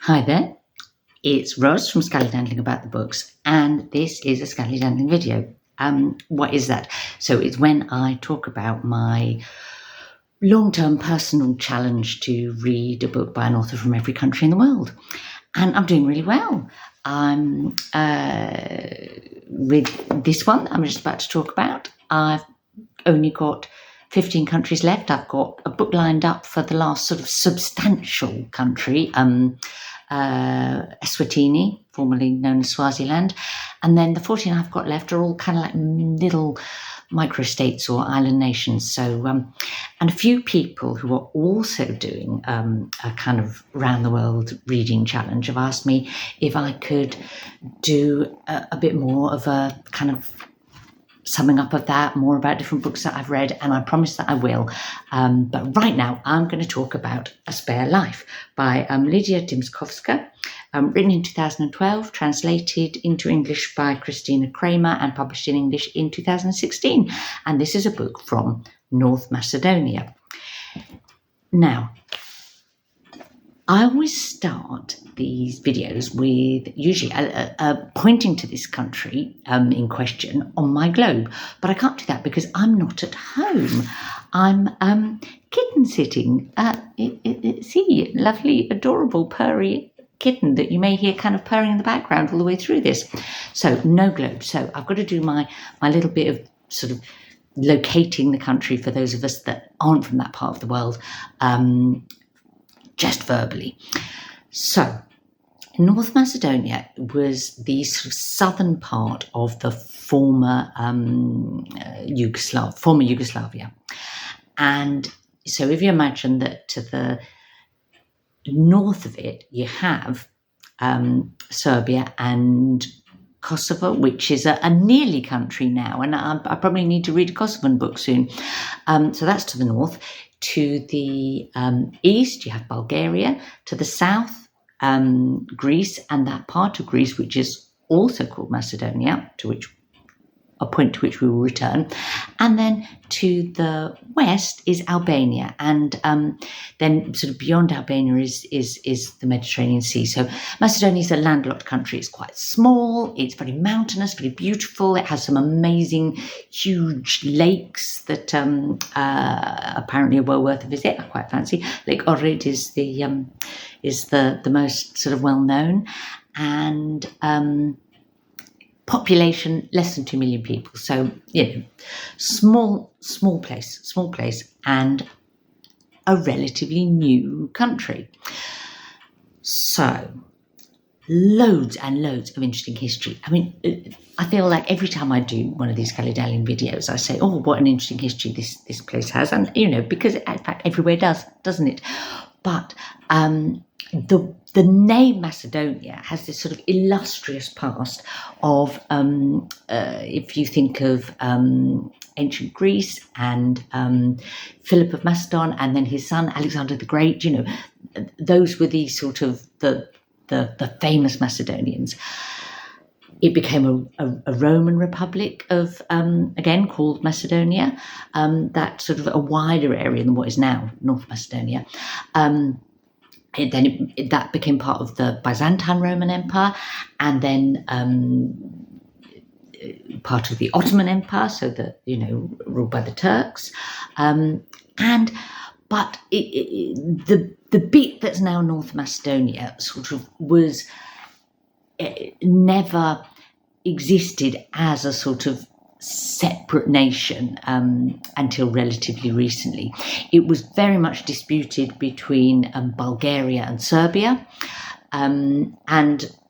Hi there, it's Ros from Scallydandling about the books, and this is a Scallydandling video. What is that? So it's when I talk about my long-term personal challenge to read a book by an author from every country in the world, and I'm doing really well. I'm with this one I'm just about to talk about. I've only got 15 countries left. I've got a book lined up for the last sort of substantial country, Eswatini, formerly known as Swaziland, and then the 14 I've got left are all kind of like little microstates or island nations. So, and a few people who are also doing a kind of round the world reading challenge have asked me if I could do a bit more of a kind of summing up of that, more about different books that I've read, and I promise that I will. But right now, I'm going to talk about A Spare Life by Lidija Dimkovska, written in 2012, translated into English by Christina Kramer, and published in English in 2016. And this is a book from North Macedonia. Now, I always start these videos with usually pointing to this country in question on my globe, but I can't do that because I'm not at home. I'm kitten sitting. See, lovely, adorable, purry kitten that you may hear kind of purring in the background all the way through this. So no globe. So I've got to do my little bit of sort of locating the country for those of us that aren't from that part of the world. Just verbally. So, North Macedonia was the sort of southern part of the former Yugoslavia. And so if you imagine that to the north of it, you have Serbia and Kosovo, which is a nearly country now. And I probably need to read a Kosovan book soon. So that's to the north. To the east, you have Bulgaria. To the south, Greece, and that part of Greece, which is also called Macedonia, a point to which we will return. And then to the west is Albania, and then sort of beyond Albania is the Mediterranean Sea. So Macedonia is a landlocked country. It's quite small, it's very mountainous, very beautiful. It has some amazing, huge lakes that apparently are well worth a visit. I quite fancy. Lake Ohrid is the most sort of well known, and population less than 2 million people. So, small place, and a relatively new country. So, loads and loads of interesting history. I mean, I feel like every time I do one of these Scallydandling videos, I say, oh, what an interesting history this place has. And, because in fact, everywhere does, doesn't it? But the name Macedonia has this sort of illustrious past of, if you think of ancient Greece and Philip of Macedon and then his son Alexander the Great, those were the sort of the famous Macedonians. It became a Roman Republic of, again, called Macedonia, that sort of a wider area than what is now North Macedonia. That became part of the Byzantine Roman Empire, and then part of the Ottoman Empire, so that, ruled by the Turks. But the bit that's now North Macedonia sort of was never existed as a sort of separate nation until relatively recently. It was very much disputed between Bulgaria and Serbia, and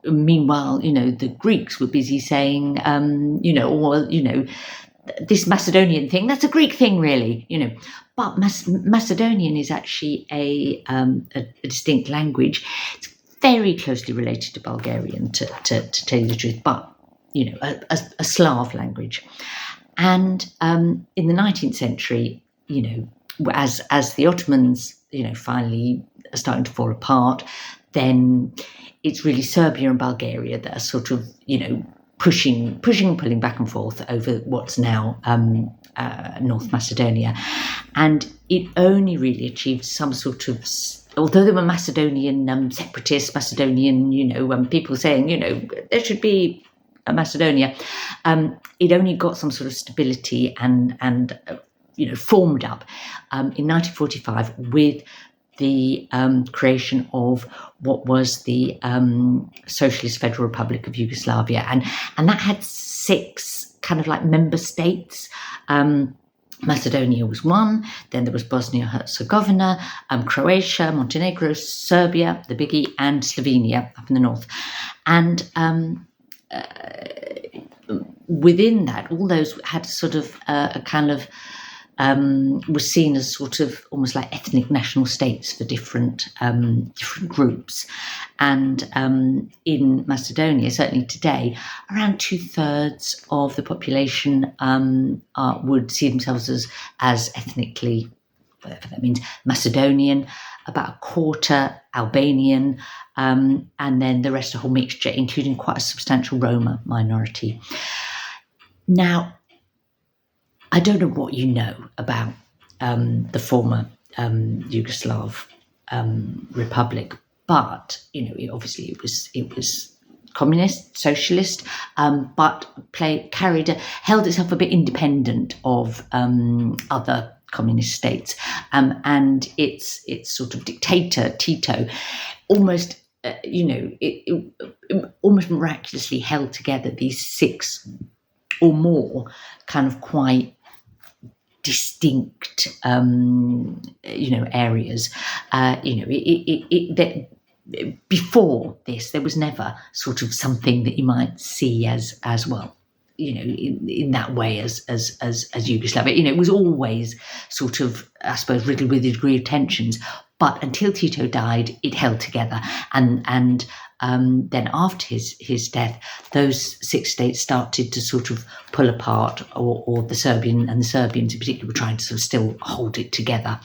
meanwhile, the Greeks were busy saying, this Macedonian thing, that's a Greek thing, really, But Macedonian is actually a distinct language. It's very closely related to Bulgarian, to tell you the truth, but a Slav language. And in the 19th century, as the Ottomans, finally are starting to fall apart, then it's really Serbia and Bulgaria that are sort of, pushing, pulling back and forth over what's now North Macedonia. And it only really achieved some sort of although there were Macedonian separatists, Macedonian, people saying, there should be a Macedonia, it only got some sort of stability and formed up in 1945 with the creation of what was the Socialist Federal Republic of Yugoslavia, and that had 6 kind of like member states. Macedonia was one, then there was Bosnia-Herzegovina, Croatia, Montenegro, Serbia, the biggie, and Slovenia up in the north. And within that, all those had sort of a kind of was seen as sort of almost like ethnic national states for different groups. And in Macedonia, certainly today, around 2/3 of the population would see themselves as ethnically, whatever that means, Macedonian, about 1/4 Albanian, and then the rest a whole mixture, including quite a substantial Roma minority. Now, I don't know what you know about the former Yugoslav republic, but obviously it was communist, socialist, but held itself a bit independent of other communist states, and its sort of dictator Tito almost it almost miraculously held together these 6 or more kind of quite distinct areas. Before this, there was never sort of something that you might see as well, in that way as Yugoslavia. It was always sort of, I suppose, riddled with a degree of tensions. But until Tito died, it held together, and then after his death, those 6 states started to sort of pull apart, or the Serbians in particular were trying to sort of still hold it together.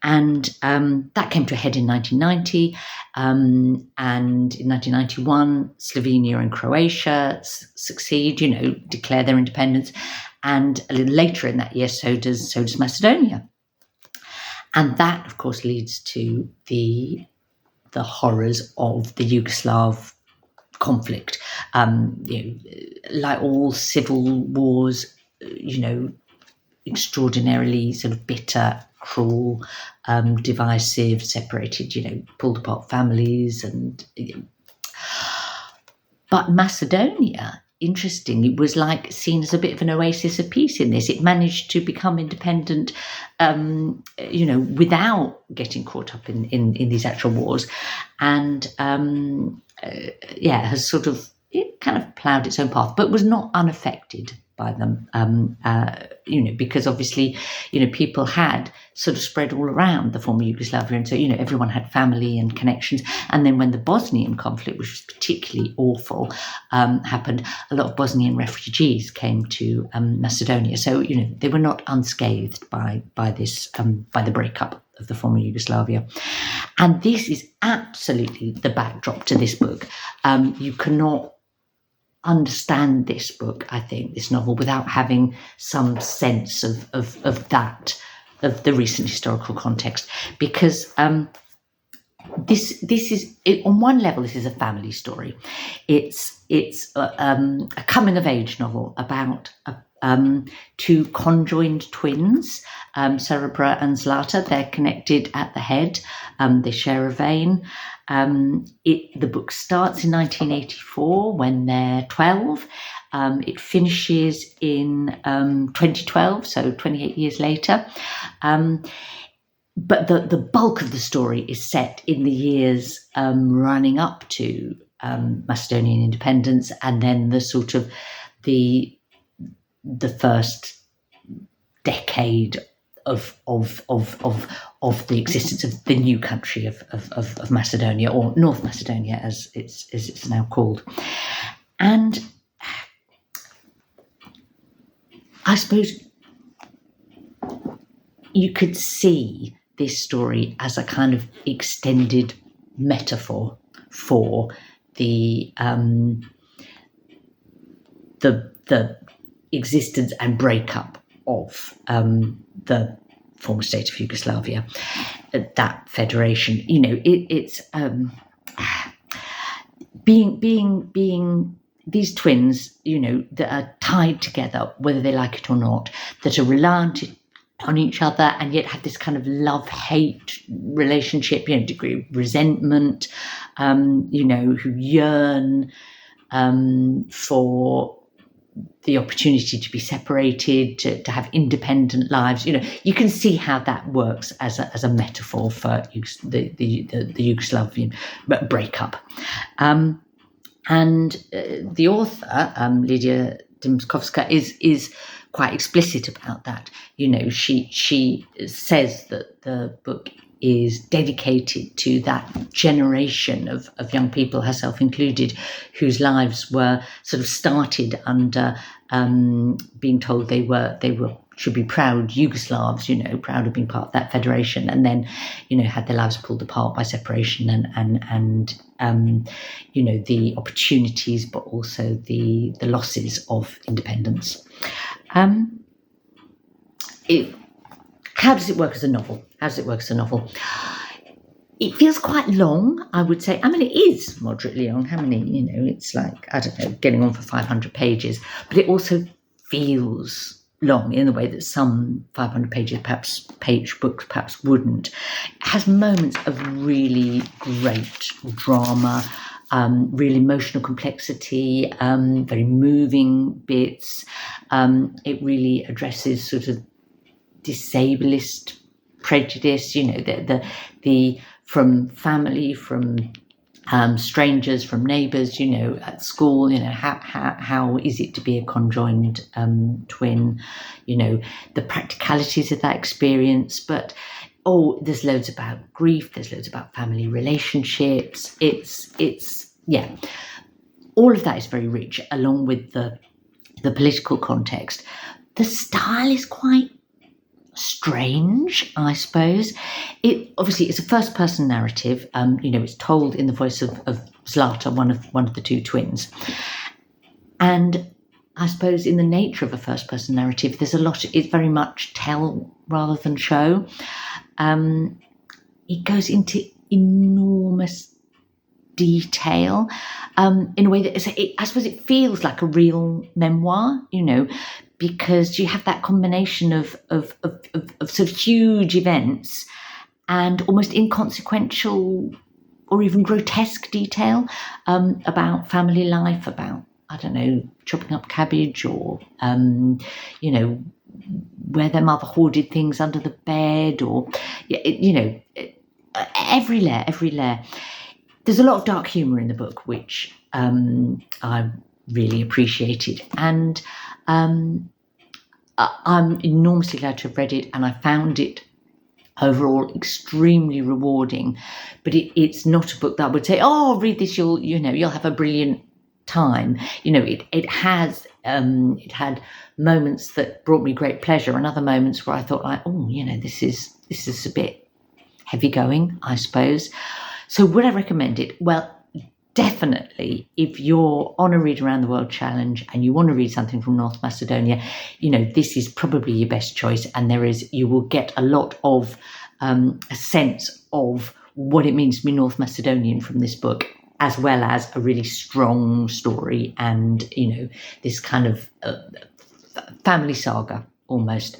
And that came to a head in 1990, and in 1991, Slovenia and Croatia succeed, declare their independence, and a little later in that year, so does Macedonia. And that, of course, leads to the horrors of the Yugoslav conflict. Like all civil wars, extraordinarily sort of bitter, cruel, divisive, separated, pulled apart families. But Macedonia, interestingly, was like seen as a bit of an oasis of peace in this. It managed to become independent, without getting caught up in these actual wars, and has sort of kind of ploughed its own path, but was not unaffected by them, because obviously, people had sort of spread all around the former Yugoslavia, and so, everyone had family and connections. And then when the Bosnian conflict, which was particularly awful, happened, a lot of Bosnian refugees came to Macedonia. So, they were not unscathed by this, by the breakup of the former Yugoslavia. And this is absolutely the backdrop to this book. You cannot understand this book, I think, this novel, without having some sense of the recent historical context, because this is, on one level, this is a family story. It's a coming of age novel about 2 conjoined twins, Cerebra and Zlata. They're connected at the head. They share a vein. The book starts in 1984 when they're 12. It finishes in 2012, so 28 years later. But the bulk of the story is set in the years running up to Macedonian independence, and then the sort of the first decade of the existence of the new country of Macedonia, or North Macedonia as it's now called. And I suppose you could see this story as a kind of extended metaphor for the existence and breakup of the former state of Yugoslavia, that federation. You know, it's being these twins, you know, that are tied together, whether they like it or not, that are reliant on each other, and yet have this kind of love-hate relationship, you know, degree of resentment, you know, who yearn for the opportunity to be separated, to have independent lives. You know, you can see how that works as a metaphor for the Yugoslavian breakup. And the author, Lidija Dimkovska, is quite explicit about that. You know, she says that the book is dedicated to that generation of young people, herself included, whose lives were sort of started under being told they should be proud Yugoslavs, you know, proud of being part of that federation, and then, you know, had their lives pulled apart by separation and you know, the opportunities, but also the losses of independence. How does it work as a novel? It feels quite long, I would say. I mean, it is moderately long. How many? You know, it's like, I don't know, getting on for 500 pages. But it also feels long in the way that some 500 pages, books perhaps wouldn't. It has moments of really great drama, real emotional complexity, very moving bits. It really addresses sort of disableist prejudice, you know, the from family, from strangers, from neighbours, you know, at school, you know, how is it to be a conjoined twin, you know, the practicalities of that experience. But there's loads about grief, there's loads about family relationships. It's yeah, all of that is very rich, along with the political context. The style is quite strange, I suppose. It obviously is a first-person narrative. You know, it's told in the voice of Zlata, one of the two twins, and I suppose in the nature of a first-person narrative, there's a lot. It's very much tell rather than show. It goes into enormous detail in a way that I suppose it feels like a real memoir, you know, because you have that combination of sort of huge events and almost inconsequential or even grotesque detail about family life, about, I don't know, chopping up cabbage, or you know, where their mother hoarded things under the bed, or you know, every layer. There's a lot of dark humour in the book, which I really appreciated, and I'm enormously glad to have read it, and I found it overall extremely rewarding. But it's not a book that I would say, read this, you'll have a brilliant time. You know, it had moments that brought me great pleasure, and other moments where I thought, like, this is a bit heavy going, I suppose. So would I recommend it? Well, definitely, if you're on a Read Around the World challenge and you want to read something from North Macedonia, you know, this is probably your best choice. And you will get a lot of a sense of what it means to be North Macedonian from this book, as well as a really strong story and, you know, this kind of family saga almost.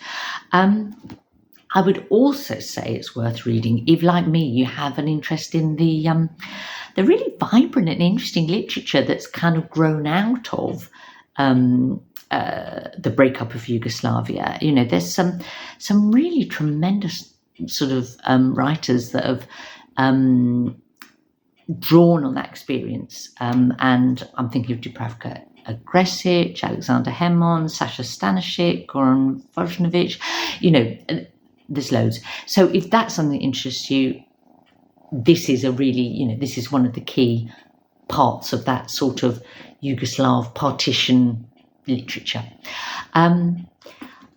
I would also say it's worth reading if, like me, you have an interest in the really vibrant and interesting literature that's kind of grown out of the breakup of Yugoslavia. You know, there's some really tremendous sort of writers that have drawn on that experience. And I'm thinking of Dubravka Gresic, Alexander Hemon, Sasha Stanisic, Goran Vojnovic, you know, there's loads. So if that's something that interests you, this is this is one of the key parts of that sort of Yugoslav partition literature.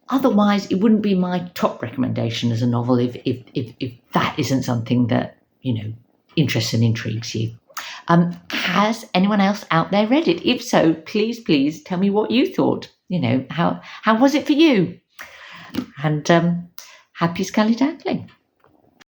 Otherwise, it wouldn't be my top recommendation as a novel if that isn't something that, you know, interests and intrigues you. Has anyone else out there read it? If so, please tell me what you thought. You know, how was it for you? And happy scallydandling.